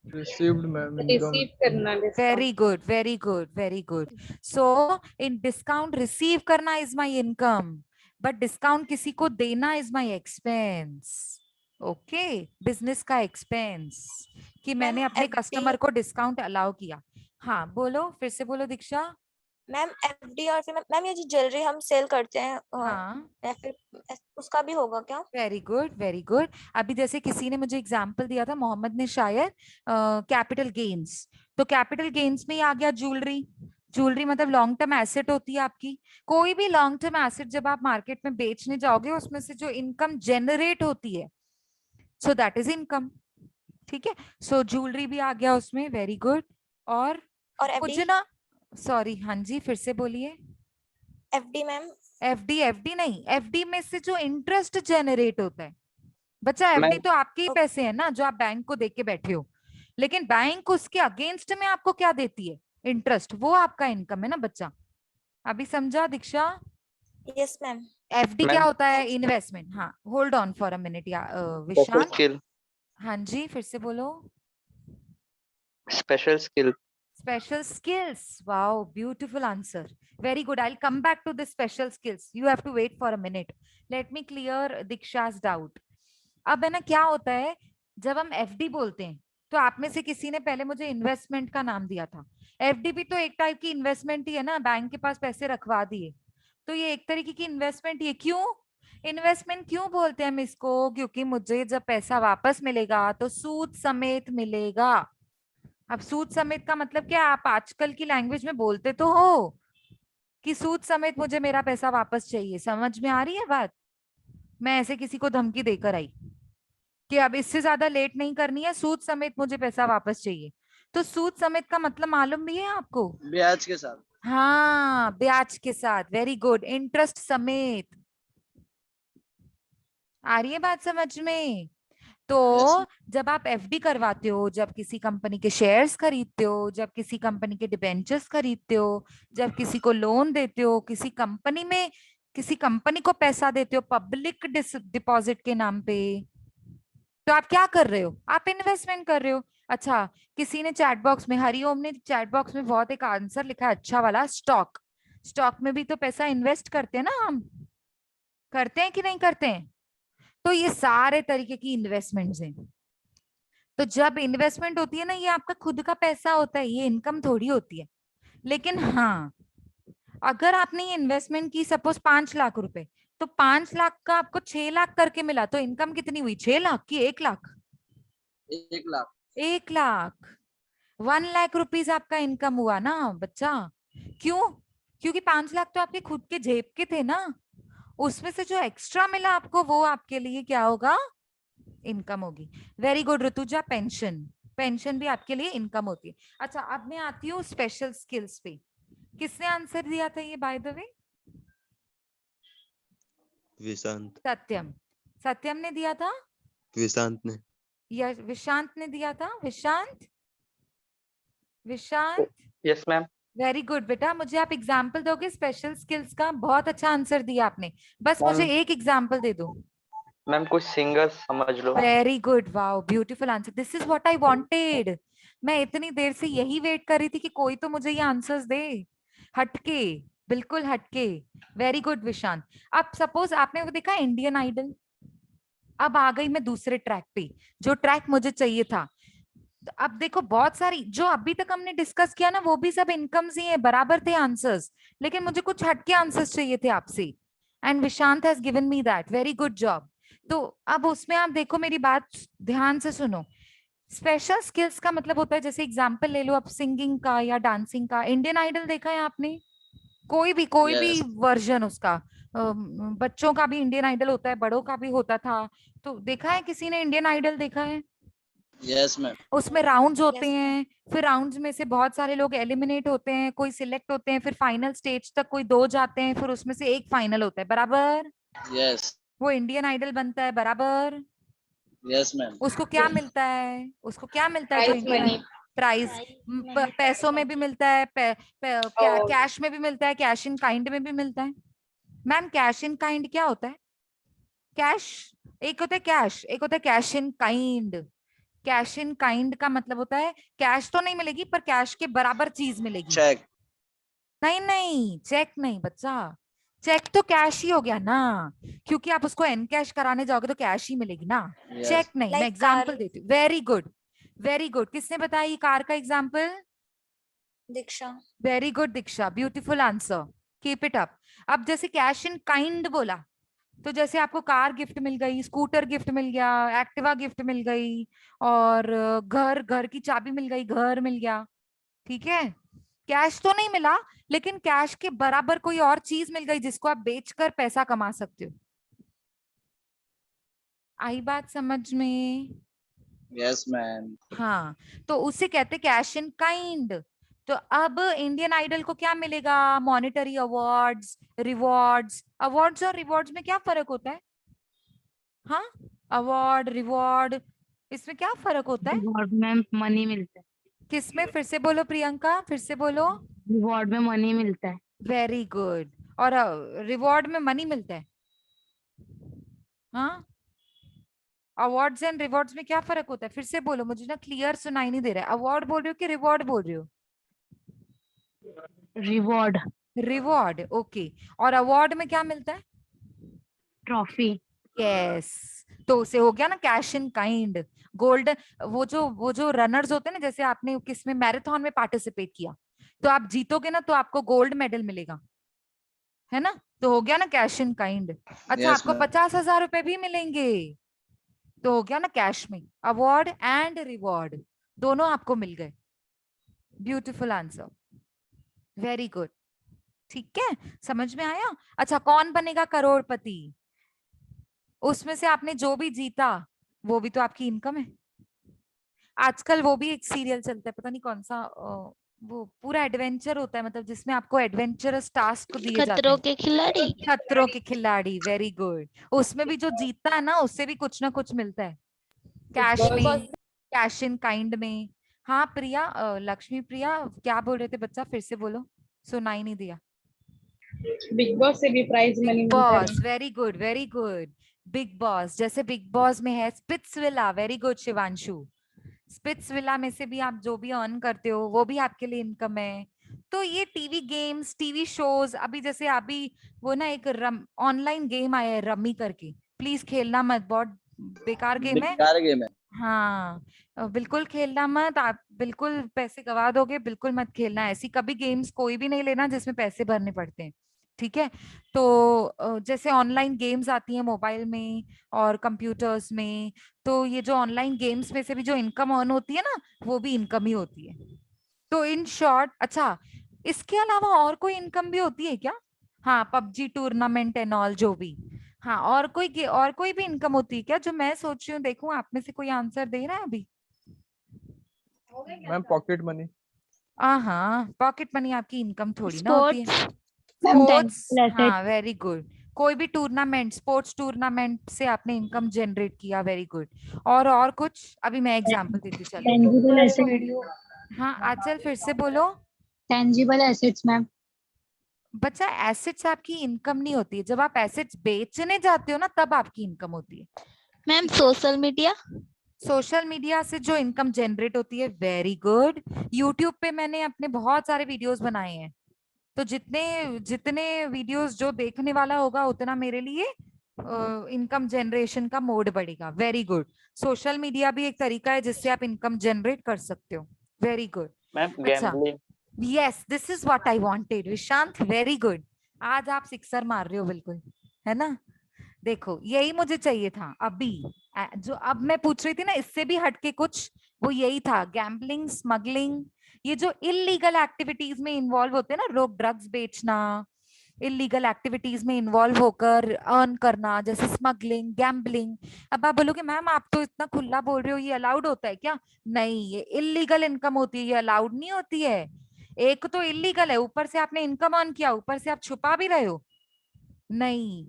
Received ma'am income. रिसीव करना very discount. Good very good very good. So in discount receive करना is my income, but discount किसी को देना is my expense. Okay, business का एक्सपेंस कि मैंने अपने FD कस्टमर को डिस्काउंट अलाउ किया। हाँ बोलो, फिर से बोलो दीक्षा। मैम FD, और फिर मैम ये जो ज्वेलरी हम सेल करते हैं हाँ, या फिर उसका भी होगा क्या? Very good very good. अभी जैसे किसी ने मुझे एग्जांपल दिया था, मोहम्मद ने शायद, कैपिटल गेन्स, तो कैपिटल गेन्स में ही आ गया ज्वेलरी। ज्वेलरी मतलब लॉन्ग टर्म एसेट होती है आपकी। कोई भी लॉन्ग टर्म एसेट जब आप मार्केट में बेचने जाओगे, उसमें से जो इनकम जनरेट होती है, सो दैट इज इनकम। ठीक है, सो ज्वेलरी भी आ गया उसमें, वेरी गुड। और और FD, मुझे ना, सॉरी, हाँ जी फिर से बोलिए। FD ma'am. एफडी, एफडी नहीं, एफडी में से जो इंटरेस्ट जनरेट होता है बच्चा, एफडी तो आपके ही ओके। पैसे हैं ना जो आप बैंक को दे के बैठे हो, लेकिन बैंक उसके अगेंस्ट में आपको क्या देती है? इंटरेस्ट, वो आपका इनकम है ना बच्चा। अभी समझा दीक्षा? Yes ma'am. एफडी क्या होता है? इन्वेस्टमेंट। हाँ, hold on for a minute या विशांत। स्किल। हाँ जी फिर से बोलो। Special skill. Special skills. Wow, beautiful answer. Very good. I'll come back to the special skills. You have to wait for a minute. Let me clear Diksha's doubt. अब है ना, क्या होता है जब हम एफडी बोलते हैं, तो आप में से किसी ने पहले मुझे इन्वेस्टमेंट का नाम दिया था। एफडी भी तो एक टाइप की इन्वेस्टमेंट ही है ना, बैंक के पास पैसे रखवा दिए, तो ये एक तरीके की इन्वेस्टमेंट ही है। क्यों इन्वेस्टमेंट क्यों बोलते हैं हम इसको? क्योंकि मुझे जब पैसा वापस मिलेगा तो सूद समेत मिलेगा। अब सूद समेत का मतलब क्या? आप आजकल की लैंग्वेज में बोलते तो हो कि सूद समेत मुझे मेरा पैसा वापस चाहिए। समझ में आ रही है बात? मैं ऐसे किसी को धमकी देकर आई कि अब इससे ज्यादा लेट नहीं करनी है, सूद समेत मुझे पैसा वापस चाहिए। तो सूद समेत का मतलब मालूम भी है आपको? ब्याज के साथ। हाँ, ब्याज के साथ, वेरी गुड, इंटरेस्ट समेत। आ रही है बात समझ में? तो जब आप एफडी करवाते हो, जब किसी कंपनी के शेयर्स खरीदते हो, जब किसी कंपनी के डिबेंचर्स खरीदते हो, जब किसी को लोन देते हो, किसी कंपनी में किसी कंपनी को पैसा देते हो पब्लिक डिपॉजिट के नाम पे, तो आप क्या कर रहे हो? आप इन्वेस्टमेंट कर रहे हो। अच्छा, किसी ने चैट बॉक्स में, हरिओम ने चैट बॉक्स में बहुत एक आंसर लिखा है अच्छा वाला, स्टॉक। स्टॉक में भी तो पैसा इन्वेस्ट करते हैं ना हम, करते हैं कि नहीं करते हैं? तो ये सारे तरीके की इन्वेस्टमेंट्स हैं। तो जब इन्वेस्टमेंट होती है ना, ये आपका खुद का पैसा होता है, ये इनकम थोड़ी होती है। लेकिन हाँ, अगर आपने ये इन्वेस्टमेंट की सपोज 5 लाख रुपए, तो 5 लाख का आपको 6 लाख करके मिला, तो इनकम कितनी हुई? 6 लाख की 1 लाख? 1 लाख। 1 लाख, 1 लाख रुपीज आपका इनकम हुआ ना बच्चा। क्यों? क्योंकि 5 लाख तो आपके खुद के जेब के थे ना, उसमें से जो एक्स्ट्रा मिला आपको, वो आपके लिए क्या होगा? इनकम होगी। Very good Rutuja. Pension, pension भी आपके लिए इनकम होती है। अच्छा, अब मैं आती हूँ स्पेशल स्किल्स पे। किसने आंसर दिया था ये बाय द वे? विशांत। सत्यम, सत्यम ने दिया था विशांत ने। या विशांत ने दिया था? Vishant, Vishant, yes ma'am. Very good बेटा। मुझे आप एग्जाम्पल दोगे स्पेशल स्किल्स का? बहुत अच्छा आंसर दिया आपने, बस मुझे एक एग्जाम्पल दे दो। मैम कुछ सिंगर्स समझ लो। Very good, wow, beautiful answer. This is what I wanted. मैं इतनी देर से यही वेट कर रही थी कि कोई तो मुझे ये आंसर्स दे। हटके, बिल्कुल हटके। Very good Vishant. अब सपोज आपने वो देखा इंडियन आइडल, अब आ गई मैं दूसरे ट्रैक पे, जो ट्रैक मुझे चाहिए था। तो अब देखो बहुत सारी जो अभी तक हमने डिस्कस किया ना, वो भी सब इनकम्स ही है, बराबर थे आंसर्स, लेकिन मुझे कुछ हटके आंसर्स चाहिए थे आपसे, and Vishant has given me that, very good job. तो अब उसमें आप देखो, मेरी बात ध्यान से सुनो। स्पेशल स्किल्स का मतलब होता है, जैसे एग्जांपल ले लो आप सिंगिंग का या डांसिंग का। इंडियन आइडल देखा है आपने? कोई भी Yes. वर्जन उसका, बच्चों का भी इंडियन आइडल होता है, बड़ों का भी होता था। तो देखा है, किसी ने इंडियन आइडल देखा है? Yes, ma'am. उसमें राउंड्स होते Yes, ma'am. हैं, फिर राउंड्स में से बहुत सारे लोग एलिमिनेट होते हैं, कोई सिलेक्ट होते हैं, फिर फाइनल स्टेज तक कोई दो जाते हैं, फिर उसमें से एक फाइनल होता है, बराबर? Yes. वो इंडियन आइडल बनता है, बराबर? Yes, ma'am. उसको क्या मिलता है, उसको क्या मिलता है जो Prize इंडियन money. प्राइज? पैसों में भी मिलता है, कैश में भी मिलता है, कैश इन काइंड में भी मिलता है। मैम कैश इन काइंड क्या होता है? कैश एक होता है, कैश एक होता है, cash in kind. Cash in kind का मतलब होता है कैश तो नहीं मिलेगी, पर कैश के बराबर चीज मिलेगी। Check. नहीं नहीं, चेक नहीं बच्चा, चेक तो कैश ही हो गया ना, क्योंकि आप उसको एन कैश कराने जाओगे तो कैश ही मिलेगी ना। Yes. चेक नहीं, मैं Like एग्जांपल car. देती हूँ। Very good, very good. किसने बताया ये कार का example? Diksha. Very good Diksha, beautiful answer, keep it up. अब जैसे कैश इन काइंड बोला, तो जैसे आपको कार गिफ्ट मिल गई, स्कूटर गिफ्ट मिल गया, एक्टिवा गिफ्ट मिल गई, और घर की चाबी मिल गई, घर मिल गया, ठीक है? कैश तो नहीं मिला, लेकिन कैश के बराबर कोई और चीज मिल गई जिसको आप बेचकर पैसा कमा सकते हो। आई बात समझ में? Yes, ma'am. हाँ, तो उसे कहते कैश इन काइंड। तो अब इंडियन आइडल को क्या मिलेगा? Monetary awards, rewards. अवार्ड्स और रिवॉर्ड्स में क्या फर्क होता है? हाँ, अवार्ड रिवॉर्ड, इसमें क्या फर्क होता है? रिवॉर्ड में मनी मिलता है। किसमें? फिर से बोलो प्रियंका, फिर से बोलो। रिवॉर्ड में मनी मिलता है। Very good. और रिवॉर्ड में मनी मिलता है? हाँ, अवार्ड्स एंड रिवॉर्ड्स में क्या फर्क होता है? फिर से बोलो, मुझे ना क्लियर सुनाई नहीं दे रहा है। अवार्ड बोल रही हो कि रिवॉर्ड बोल रही हो? रिवॉर्ड। Reward, okay. और अवार्ड में क्या मिलता है? ट्रॉफी। यस, तो उसे हो गया ना कैश इन काइंड। गोल्ड, वो जो रनर्स होते हैं ना, जैसे आपने किसमें मैराथन में पार्टिसिपेट किया, तो आप जीतोगे ना तो आपको गोल्ड मेडल मिलेगा, है ना? तो हो गया ना कैश इन काइंड। अच्छा, Yes, आपको ma'am. 50,000 रुपए भी मिलेंगे, तो हो गया ना कैश में। अवार्ड एंड रिवॉर्ड दोनों आपको मिल गए। ब्यूटीफुल आंसर, वेरी गुड, ठीक है, समझ में आया? अच्छा, कौन बनेगा करोड़पति? उसमें से आपने जो भी जीता वो भी तो आपकी इनकम है। आजकल वो भी एक सीरियल चलता है, पता नहीं कौन सा, वो पूरा एडवेंचर होता है, मतलब जिसमें आपको एडवेंचरस टास्क दिए जाते खतरों हैं। के खिलाड़ी। खतरों के खिलाड़ी, वेरी गुड। उसमें भी जो जीतता है ना, उससे भी कुछ ना कुछ मिलता है, कैश में, कैश इन काइंड में। हाँ प्रिया, लक्ष्मी प्रिया क्या बोल रहे थे बच्चा? फिर से बोलो, सुनाई नहीं दिया। बिग बॉस से भी प्राइज मनी बिग मिलता है। Boss, very good very good. Big boss, जैसे बिग बॉस में है Splitsvilla, very good Shivanshu. Splitsvilla में से भी आप जो भी अर्न करते हो वो भी आपके लिए इनकम है। तो ये टीवी गेम्स, टीवी शोज, अभी जैसे अभी वो ना एक ऑनलाइन गेम आया है रमी करके, प्लीज खेलना मत, बहुत बेकार गेम है। बेकार गेम है। हाँ, बिल्कुल खेलना मत, आप बिल्कुल पैसे गवा दोगे, बिल्कुल मत खेलना। ऐसी कभी गेम्स कोई भी नहीं लेना जिसमें पैसे भरने पड़ते हैं, ठीक है? तो जैसे ऑनलाइन गेम्स आती हैं मोबाइल में और कंप्यूटर्स में, तो ये जो ऑनलाइन गेम्स में से भी जो इनकम अर्न होती है ना, वो भी इनकम ही होती है। तो इन शॉर्ट, अच्छा इसके अलावा और कोई इनकम भी होती है क्या? हाँ, पबजी टूर्नामेंट एंड ऑल जो भी। हाँ, और कोई भी इनकम होती है क्या, जो मैं सोच रही हूँ? देखूं आप में से कोई आंसर दे रहा है अभी? Ma'am pocket money. हाँ, पॉकेट मनी आपकी इनकम थोड़ी ना होती है। Sometimes स्पोर्ट्स, हाँ वेरी गुड। कोई भी टूर्नामेंट, स्पोर्ट्स टूर्नामेंट से आपने इनकम जनरेट किया, वेरी गुड। और कुछ? अभी मैं एग्जांपल देती चलो। Tangible assets. हाँ आंचल, फिर से बोलो। Tangible assets ma'am. बच्चा, एसेट्स आपकी इनकम नहीं होती है, जब आप एसेट्स बेचने जाते हो ना तब आपकी इनकम होती है। Ma'am social media. Social media से जो इनकम जनरेट होती है, वेरी गुड। यूट्यूब पे मैंने अपने बहुत सारे वीडियोस बनाए हैं, तो जितने जितने वीडियोस जो देखने वाला होगा उतना मेरे लिए इनकम जनरेशन का मोड बढ़ेगा। Very good. सोशल मीडिया भी एक तरीका है जिससे आप इनकम जनरेट कर सकते हो। Very good. मैम अच्छा, gambling. Yes, this is what I wanted Vishant, very good. आज आप सिक्सर मार रहे हो बिल्कुल, है ना। देखो यही मुझे चाहिए था अभी। जो अब मैं पूछ रही थी ना, इससे भी हटके कुछ, वो यही था। गैम्बलिंग, स्मगलिंग, ये जो इलीगल एक्टिविटीज में इन्वॉल्व होते हैं ना, लोग ड्रग्स बेचना, इलीगल एक्टिविटीज में इन्वॉल्व होकर अर्न करना, जैसे स्मगलिंग, गैम्बलिंग। अब आप बोलोगे मैम आप तो इतना खुला बोल रहे हो, ये अलाउड होता है क्या? नहीं, ये इलीगल इनकम होती है, ये अलाउड नहीं होती है। एक तो इलीगल है, ऊपर से आपने इनकम अर्न किया, ऊपर से आप छुपा भी रहे हो। नहीं,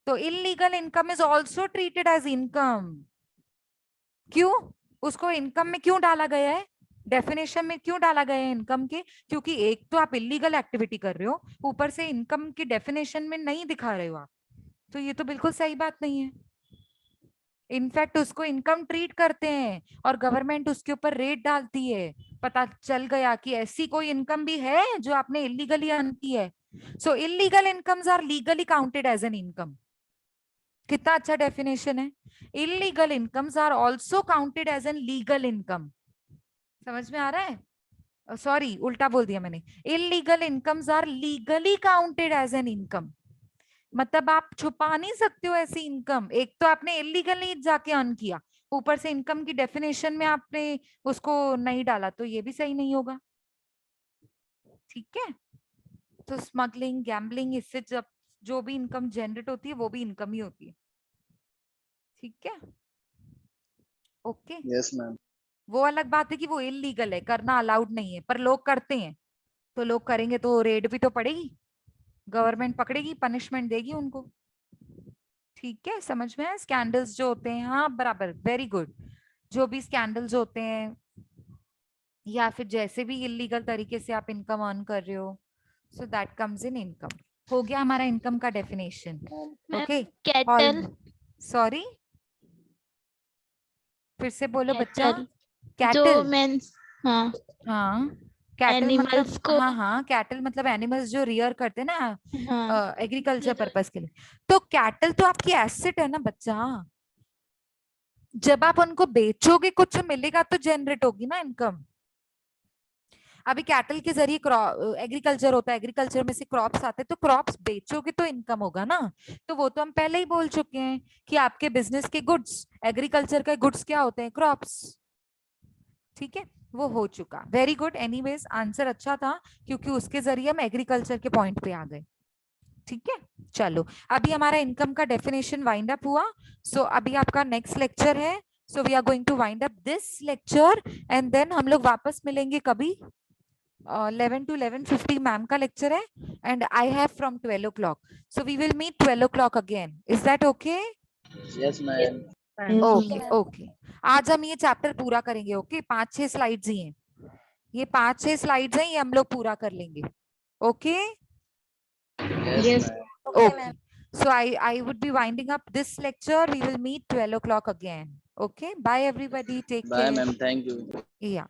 तो illegal income is also treated as income. क्यों? उसको इनकम में क्यों डाला गया है, डेफिनेशन में क्यों डाला गया है इनकम के? क्योंकि एक तो आप इलीगल एक्टिविटी कर रहे हो, ऊपर से इनकम की डेफिनेशन में नहीं दिखा रहे हो आप। तो ये तो बिल्कुल सही बात नहीं है। इनफैक्ट उसको इनकम ट्रीट करते हैं और गवर्नमेंट उसके ऊपर रेट डालती है। पता चल गया कि ऐसी कोई इनकम भी है जो आपने इलीगली अर्न की है। So illegal incomes are legally counted as an income. कितना अच्छा डेफिनेशन है। Illegal incomes are also counted as an legal income. समझ में आ रहा है? सॉरी, उल्टा बोल दिया मैंने। Illegal incomes are legally counted as an income. मतलब आप छुपा नहीं सकते हो ऐसी इनकम। एक तो आपने इलीगली जाके अर्न किया, ऊपर से इनकम की डेफिनेशन में आपने उसको नहीं डाला, तो ये भी सही नहीं होगा। ठीक है, तो स्मगलिंग, गैम्बलिंग, इससे जब जो भी इनकम जनरेट होती है वो भी इनकम ही होती है। ठीक है, ओके। Yes ma'am. वो अलग बात है कि वो इलीगल है, करना अलाउड नहीं है, पर लोग करते हैं। तो लोग करेंगे तो रेड भी तो पड़ेगी, गवर्नमेंट पकड़ेगी, पनिशमेंट देगी उनको। ठीक है, समझ में है? स्कैंडल्स जो होते हैं, हाँ बराबर, वेरी गुड। जो भी स्कैंडल्स होते हैं या फिर जैसे भी इलीगल तरीके से आप इनकम अर्न कर रहे हो, so that comes in income. हो गया हमारा इनकम का डेफिनेशन। ओके, कैटल, सॉरी, फिर से बोलो बच्चा। कैटल जो कैटल, मीन्स, हाँ, हाँ कैटल मतलब, एनिमल्स को, हाँ हाँ, कैटल मतलब एनिमल्स जो रियर करते हैं ना हाँ, एग्रीकल्चर पर्पस के लिए। तो कैटल तो आपकी एसेट है ना बच्चा। जब आप उनको बेचोगे कुछ मिलेगा तो जनरेट होगी ना इनकम। अभी कैटल के जरिए एग्रीकल्चर होता है, एग्रीकल्चर में से क्रॉप्स आते हैं, तो क्रॉप्स बेचोगे तो इनकम होगा ना। तो वो तो हम पहले ही बोल चुके हैं कि आपके बिजनेस के गुड्स, एग्रीकल्चर के गुड्स क्या होते हैं? क्रॉप्स। ठीक है, वो हो चुका। Very good. एनीवेज आंसर अच्छा था, क्योंकि उसके जरिए हम एग्रीकल्चर के पॉइंट पे आ गए। ठीक है, चलो अभी हमारा इनकम का डेफिनेशन वाइंड अप हुआ। सो अभी आपका नेक्स्ट लेक्चर है। So we are going to wind up this lecture and then हम लोग वापस मिलेंगे कभी। 11 to 11:50 मैम का लेक्चर है and I have from 12 o'clock. So we will meet 12 o'clock again. Is that okay? Yes ma'am. Okay okay. आज हम ये चैप्टर पूरा करेंगे। ओके, 5-6 स्लाइड्स ही हैं, ये 5-6 स्लाइड्स हैं, ये हम लोग पूरा कर लेंगे। Okay yes ma'am. Okay. So I would be winding up this lecture. We will meet 12 o'clock again. Okay, bye everybody, take bye care. Ma'am, thank you. Yeah.